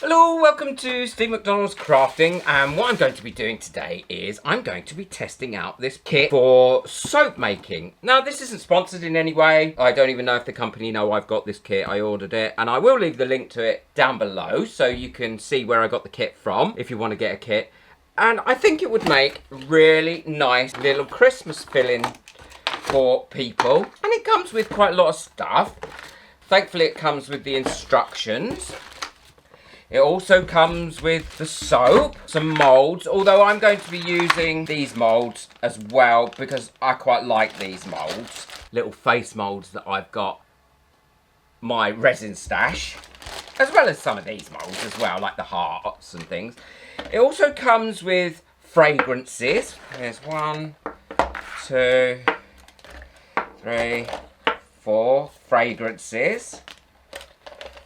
Hello, welcome to Steve McDonald's Crafting, and what I'm going to be doing today is I'm going to be testing out this kit for soap making. Now, this isn't sponsored in any way. I don't even know if the company know I've got this kit. I ordered it, and I will leave the link to it down below so you can see where I got the kit from if you want to get a kit. And I think it would make really nice little Christmas filling for people. And it comes with quite a lot of stuff. Thankfully, it comes with the instructions. It also comes with the soap, some moulds, although I'm going to be using these moulds as well because I quite like these moulds. Little face moulds that I've got my resin stash, as well as some of these moulds as well, like the hearts and things. It also comes with fragrances. There's 1, 2, 3, 4 fragrances.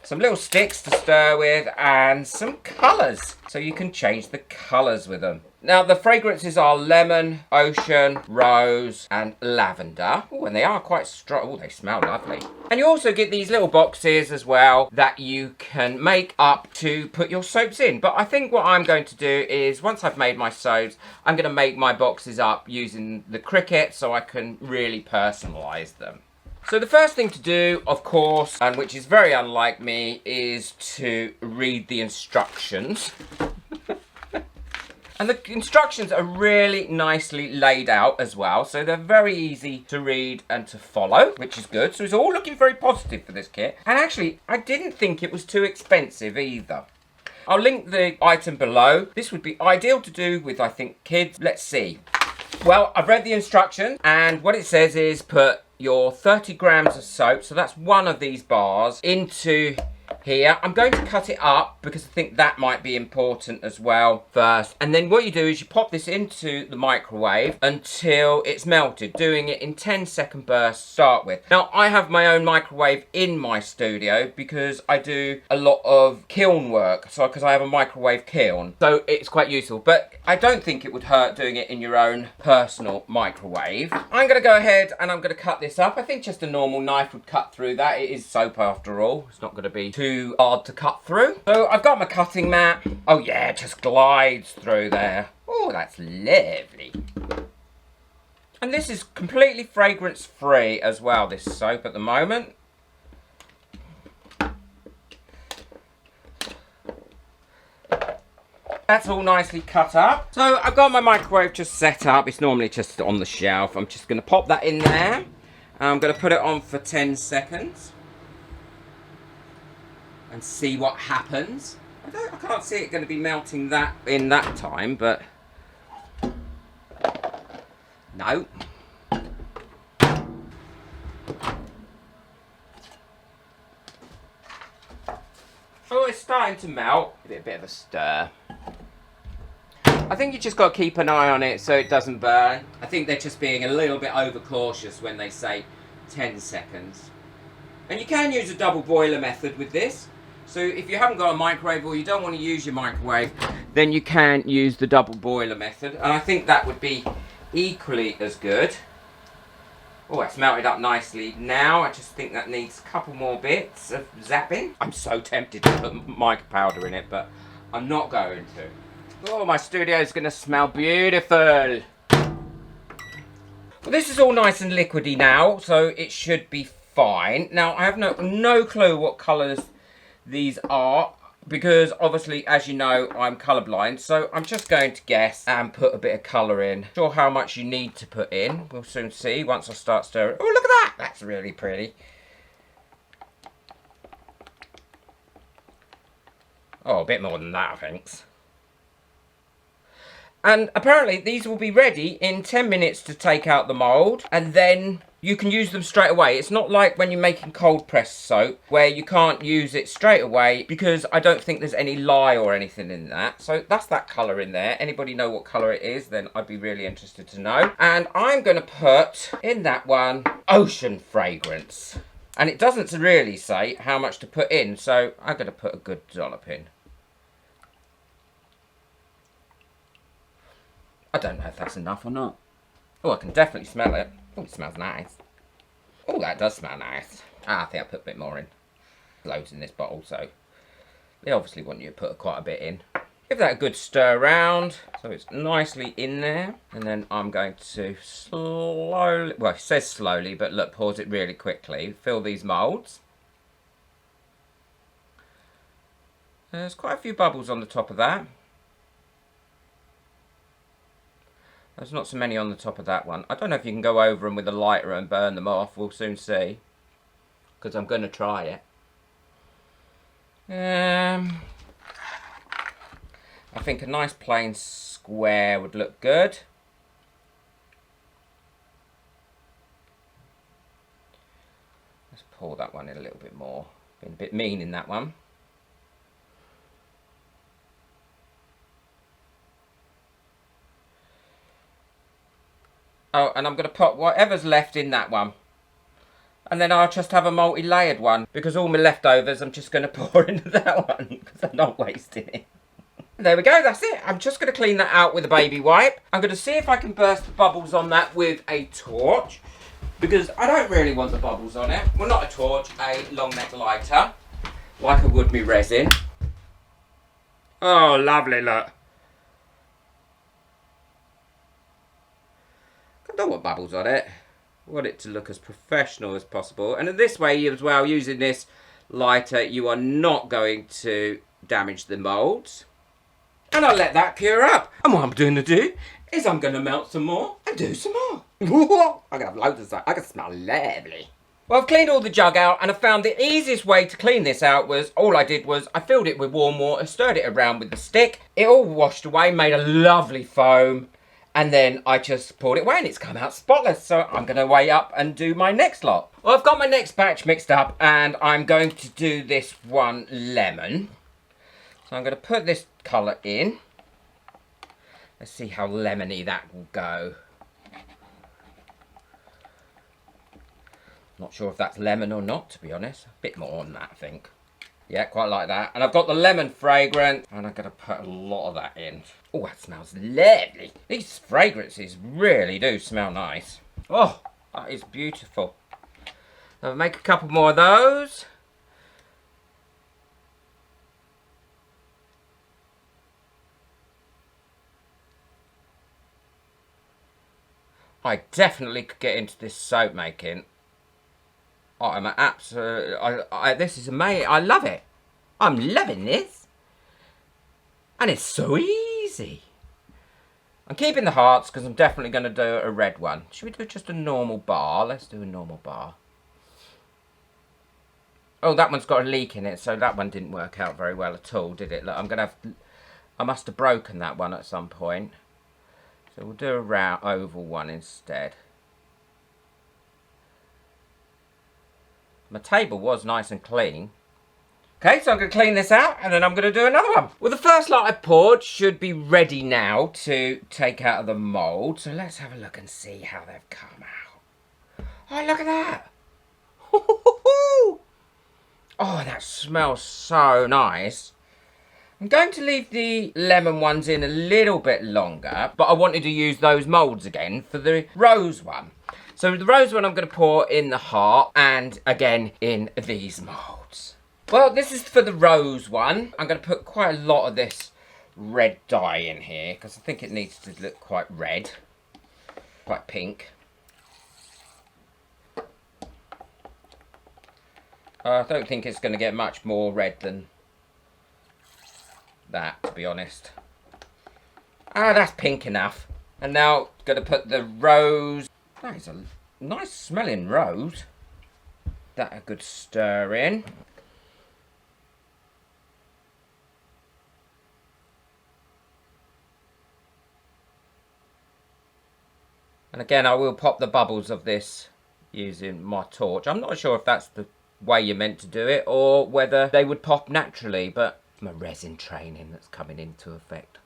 Some little sticks to stir with and some colours, so you can change the colours with them. Now the fragrances are lemon, ocean, rose and lavender. Oh, and they are quite strong. Oh, they smell lovely. And you also get these little boxes as well that you can make up to put your soaps in. But I think what I'm going to do is, once I've made my soaps, I'm going to make my boxes up using the Cricut so I can really personalise them. So the first thing to do, of course, and which is very unlike me, is to read the instructions. And the instructions are really nicely laid out as well, so they're very easy to read and to follow, which is good. So it's all looking very positive for this kit. And actually, I didn't think it was too expensive either. I'll link the item below. This would be ideal to do with, I think, kids. Let's see. Well, I've read the instructions, and what it says is put your 30 grams of soap, so that's one of these bars, into here. I'm going to cut it up because I think that might be important as well first. And then what you do is you pop this into the microwave until it's melted, doing it in 10-second bursts to start with. Now, I have my own microwave in my studio because I do a lot of kiln work, so because I have a microwave kiln, so it's quite useful. But I don't think it would hurt doing it in your own personal microwave. I'm going to go ahead and I'm going to cut this up. I think just a normal knife would cut through that. It is soap after all. It's not going to be too hard to cut through. So I've got my cutting mat. Oh yeah, it just glides through there. Oh, that's lovely. And this is completely fragrance free as well, this soap at the moment. That's all nicely cut up. So I've got my microwave just set up. It's normally just on the shelf. I'm just going to pop that in there. I'm going to put it on for 10 seconds. And see what happens. I can't see it going to be melting that in that time, but no. Oh, it's starting to melt. Give it a bit of a stir. I think you just got to keep an eye on it so it doesn't burn. I think they're just being a little bit overcautious when they say 10 seconds. And you can use a double boiler method with this. So if you haven't got a microwave or you don't want to use your microwave, then you can use the double boiler method. And I think that would be equally as good. Oh, it's melted up nicely now. I just think that needs a couple more bits of zapping. I'm so tempted to put mica powder in it, but I'm not going to. Oh, my studio is going to smell beautiful. Well, this is all nice and liquidy now, so it should be fine. Now, I have no clue what colours these are, because obviously, as you know, I'm colourblind, so I'm just going to guess and put a bit of colour in. Not sure how much you need to put in. We'll soon see once I start stirring. Oh, look at that! That's really pretty. Oh, a bit more than that, thanks. And apparently these will be ready in 10 minutes to take out the mould, and then you can use them straight away. It's not like when you're making cold pressed soap where you can't use it straight away because I don't think there's any lye or anything in that. So that's that colour in there. Anybody know what colour it is? Then I'd be really interested to know. And I'm going to put in that one ocean fragrance. And it doesn't really say how much to put in, so I'm going to put a good dollop in. I don't know if that's enough or not. Oh, I can definitely smell it. Oh, it smells nice. Oh, that does smell nice. I think I'll put a bit more in. Loads in this bottle, so They obviously want you to put quite a bit in. Give that a good stir around so it's nicely in there. And then I'm going to slowly, well, it says slowly, but look, pause it really quickly. Fill these moulds. There's quite a few bubbles on the top of that. There's not so many on the top of that one. I don't know if you can go over them with a lighter and burn them off. We'll soon see. Because I'm going to try it. I think a nice plain square would look good. Let's pour that one in a little bit more. Been a bit mean in that one. Oh, and I'm going to put whatever's left in that one. And then I'll just have a multi-layered one. Because all my leftovers I'm just going to pour into that one. Because I'm not wasting it. There we go, that's it. I'm just going to clean that out with a baby wipe. I'm going to see if I can burst the bubbles on that with a torch. Because I don't really want the bubbles on it. Well, not a torch, a long neck lighter. Like I would me resin. Oh, lovely, look. I don't want bubbles on it. I want it to look as professional as possible. And in this way as well, using this lighter, you are not going to damage the moulds. And I'll let that cure up. And what I'm going to do is I'm going to melt some more and do some more. I'm going to have loads of stuff. I can smell lovely. Well, I've cleaned all the jug out and I found the easiest way to clean this out was, all I did was I filled it with warm water, stirred it around with the stick. It all washed away, made a lovely foam. And then I just poured it away and it's come out spotless. So I'm going to weigh up and do my next lot. Well, I've got my next batch mixed up and I'm going to do this one lemon. So I'm going to put this colour in. Let's see how lemony that will go. Not sure if that's lemon or not, to be honest. A bit more on that, I think. Yeah, quite like that. And I've got the lemon fragrance, and I'm going to put a lot of that in. Oh, that smells lovely. These fragrances really do smell nice. Oh, that is beautiful. I'll make a couple more of those. I definitely could get into this soap making. Oh, I'm an absolute... this is amazing. I love it. I'm loving this. And it's so easy. I'm keeping the hearts because I'm definitely going to do a red one. Should we do just a normal bar? Let's do a normal bar. Oh, that one's got a leak in it, so that one didn't work out very well at all, did it? Look, I'm going to have... I must have broken that one at some point. So we'll do a round oval one instead. My table was nice and clean. Okay, so I'm going to clean this out and then I'm going to do another one. Well, the first lot I poured should be ready now to take out of the mould. So let's have a look and see how they've come out. Oh, look at that. Oh, that smells so nice. I'm going to leave the lemon ones in a little bit longer, but I wanted to use those moulds again for the rose one. So the rose one I'm going to pour in the heart and again in these moulds. Well, this is for the rose one. I'm going to put quite a lot of this red dye in here because I think it needs to look quite red, quite pink. I don't think it's going to get much more red than that, to be honest. Ah, that's pink enough. And now going to put the rose. That is a nice smelling rose. That a good stir in. And again, I will pop the bubbles of this using my torch. I'm not sure if that's the way you're meant to do it or whether they would pop naturally, but my resin training that's coming into effect.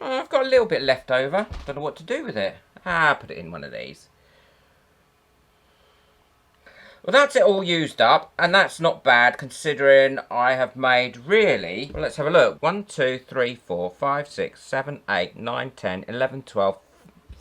Oh, I've got a little bit left over. Don't know what to do with it. Put it in one of these. Well, that's it all used up, and that's not bad considering I have made really... Well, let's have a look. 1, 2, 3, 4, 5, 6, 7, 8, 9, 10, 11, 12,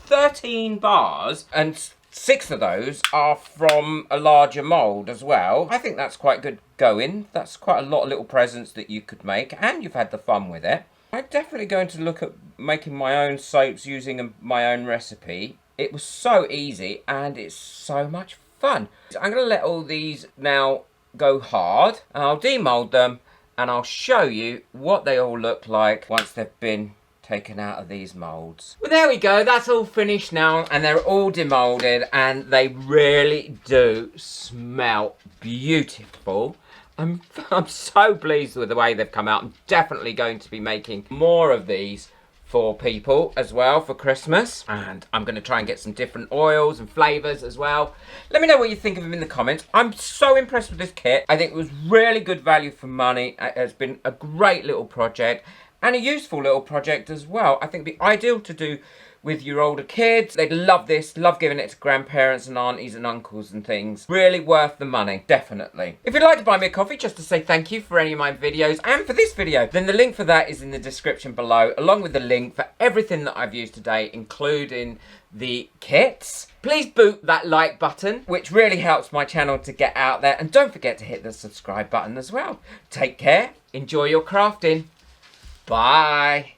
13 bars, and 6 of those are from a larger mould as well. I think that's quite good going. That's quite a lot of little presents that you could make, and you've had the fun with it. I'm definitely going to look at making my own soaps using my own recipe. It was so easy and it's so much fun. I'm going to let all these now go hard, and I'll demold them, and I'll show you what they all look like once they've been taken out of these molds. Well, there we go. That's all finished now, and they're all demolded, and they really do smell beautiful. I'm so pleased with the way they've come out. I'm definitely going to be making more of these for people as well for Christmas, and I'm going to try and get some different oils and flavours as well. Let me know what you think of them in the comments. I'm so impressed with this kit. I think it was really good value for money. It has been a great little project and a useful little project as well. I think it'd be ideal to do with your older kids. They'd love this, love giving it to grandparents and aunties and uncles and things. Really worth the money, definitely. If you'd like to buy me a coffee just to say thank you for any of my videos and for this video, then the link for that is in the description below, along with the link for everything that I've used today, including the kits. Please boot that like button, which really helps my channel to get out there, and don't forget to hit the subscribe button as well. Take care, enjoy your crafting. Bye.